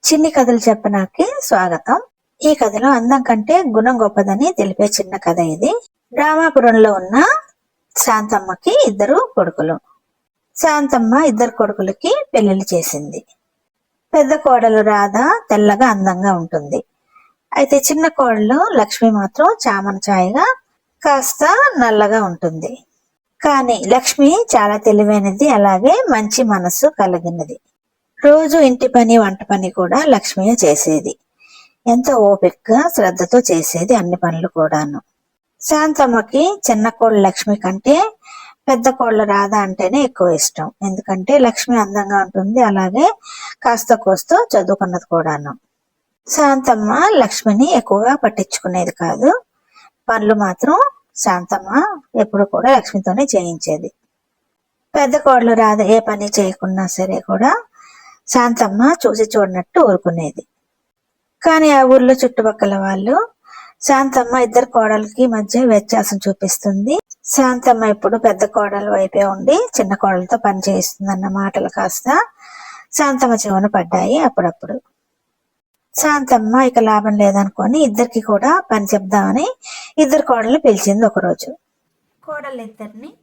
చిన్ని కథలు చెప్పనాకి స్వాగతం. ఈ కథలో అందం కంటే గుణం గొప్పదని తెలిపే చిన్న కథ ఇది. రామాపురంలో ఉన్న శాంతమ్మకి ఇద్దరు కొడుకులు. శాంతమ్మ ఇద్దరు కొడుకులకి పెళ్లిళ్ళు చేసింది. పెద్ద కోడలు రాధ తెల్లగా అందంగా ఉంటుంది. అయితే చిన్న కోడలు లక్ష్మి మాత్రం చామన ఛాయగా కాస్త నల్లగా ఉంటుంది. కానీ లక్ష్మి చాలా తెలివైనది, అలాగే మంచి మనసు కలిగినది. రోజు ఇంటి పని వంట పని కూడా లక్ష్మియే చేసేది. ఎంతో ఓపికగా శ్రద్ధతో చేసేది అన్ని పనులు కూడాను. శాంతమ్మకి చిన్న కోళ్ళ లక్ష్మి కంటే పెద్ద కోళ్ళ రాధ అంటేనే ఎక్కువ ఇష్టం. ఎందుకంటే లక్ష్మి అందంగా ఉంటుంది, అలాగే కాస్త కోస్తో చదువుకున్నది కూడాను. శాంతమ్మ లక్ష్మిని ఎక్కువగా పట్టించుకునేది కాదు. పనులు మాత్రం శాంతమ్మ ఎప్పుడు కూడా లక్ష్మితోనే చేయించేది. పెద్ద కోడలు రాధ ఏ పని చేయకున్నా సరే కూడా శాంతమ్మ చూసి చూడనట్టు ఊరుకునేది. కానీ ఆ ఊర్లో చుట్టుపక్కల వాళ్ళు శాంతమ్మ ఇద్దరు కోడలకి మధ్య వ్యత్యాసం చూపిస్తుంది, శాంతమ్మ ఇప్పుడు పెద్ద కోడల వైపే ఉండి చిన్న కోడలతో పని చేయిస్తుందన్న మాటలు కాస్త శాంతమ్మ చెవున పడ్డాయి. అప్పుడప్పుడు శాంతమ్మ ఇక లాభం లేదనుకొని ఇద్దరికి కూడా పని చెప్దామని ఇద్దరు కోడల్ని పిలిచింది. ఒకరోజు కోడలిద్దరిని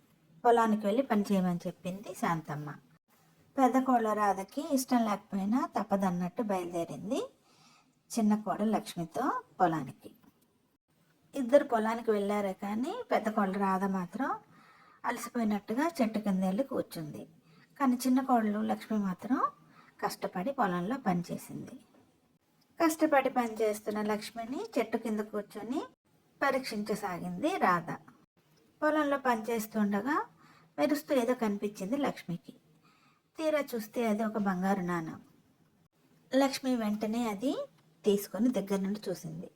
పొలానికి వెళ్ళి పని చేయమని చెప్పింది శాంతమ్మ. పెద్ద కోడల రాధకి ఇష్టం లేకపోయినా తప్పదన్నట్టు బయలుదేరింది చిన్న కోడలు లక్ష్మితో పొలానికి. ఇద్దరు పొలానికి వెళ్ళారే కానీ పెద్ద కోడలు రాధ మాత్రం అలసిపోయినట్టుగా చెట్టు కింద వెళ్ళి కూర్చుంది. కానీ చిన్న కోడలు లక్ష్మి మాత్రం కష్టపడి పొలంలో పనిచేసింది. కష్టపడి పనిచేస్తున్న లక్ష్మిని చెట్టు కింద కూర్చొని పరీక్షించసాగింది రాధ. పొలంలో పనిచేస్తుండగా మెరుస్తూ ఏదో కనిపించింది లక్ష్మికి. తీరా చూస్తే అది ఒక బంగారు నాణం. లక్ష్మి వెంటనే అది తీసుకొని దగ్గర నుండి చూసింది.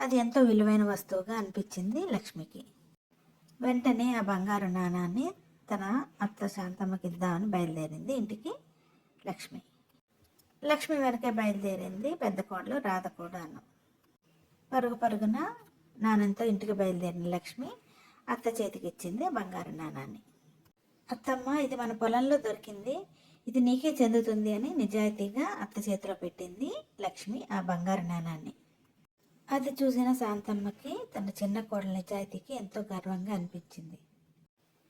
అది ఎంతో విలువైన వస్తువుగా అనిపించింది లక్ష్మికి. వెంటనే ఆ బంగారు నాణాన్ని తన అత్త శాంతమ్మకి ఇద్దామని బయలుదేరింది ఇంటికి లక్ష్మి. లక్ష్మి వెనకే బయలుదేరింది పెద్ద కోడలు రాధ కూడాను. పరుగు పరుగున నాణంతో ఇంటికి బయలుదేరిన లక్ష్మి అత్త చేతికి ఇచ్చింది బంగారు నాణాన్ని. అత్తమ్మ, ఇది మన పొలంలో దొరికింది, ఇది నీకే చెందుతుంది అని నిజాయితీగా అత్త చేతిలో పెట్టింది లక్ష్మి ఆ బంగారు నాణాన్ని. అది చూసిన శాంతమ్మకి తన చిన్న కోడల నిజాయితీకి ఎంతో గర్వంగా అనిపించింది.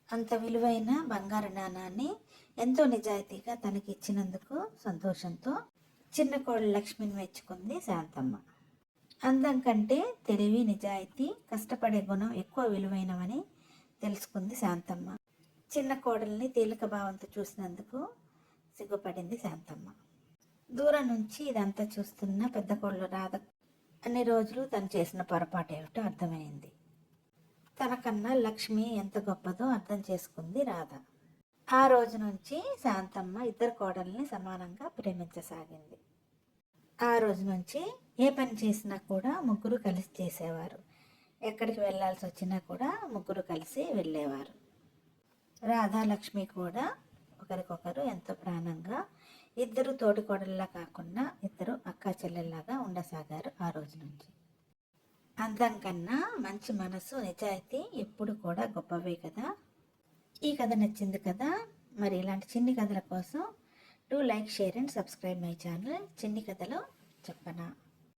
అంత విలువైన బంగారు నాణాన్ని ఎంతో నిజాయితీగా తనకి ఇచ్చినందుకు సంతోషంతో చిన్న కోడల లక్ష్మిని మెచ్చుకుంది శాంతమ్మ. అందం కంటే తెలివి, నిజాయితీ, కష్టపడే గుణం ఎక్కువ విలువైనవని తెలుసుకుంది శాంతమ్మ. చిన్న కోడల్ని తేలిక భావంతో చూసినందుకు సిగ్గుపడింది శాంతమ్మ. దూరం నుంచి ఇదంతా చూస్తున్న పెద్ద కోడలు రాధ అన్ని రోజులు తను చేసిన పొరపాటు ఏమిటో అర్థమైంది. తనకన్నా లక్ష్మి ఎంత గొప్పదో అర్థం చేసుకుంది రాధ. ఆ రోజు నుంచి శాంతమ్మ ఇద్దరు కోడల్ని సమానంగా ప్రేమించసాగింది. ఆ రోజు నుంచి ఏ పని చేసినా కూడా ముగ్గురు కలిసి చేసేవారు. ఎక్కడికి వెళ్ళాల్సి వచ్చినా కూడా ముగ్గురు కలిసి వెళ్ళేవారు. రాధా లక్ష్మి కూడా ఒకరికొకరు ఎంతో ప్రాణంగా, ఇద్దరు తోటి కోడల్లా కాకుండా ఇద్దరు అక్కా చెల్లెల్లాగా ఉండసాగారు ఆ రోజు నుంచి. అందం కన్నా మంచి మనసు, నిజాయితీ ఎప్పుడు కూడా గొప్పవే కదా. ఈ కథ నచ్చింది కదా. మరి ఇలాంటి చిన్ని కథల కోసం do like, share and subscribe my channel చిన్ని కథలు చెప్పనా.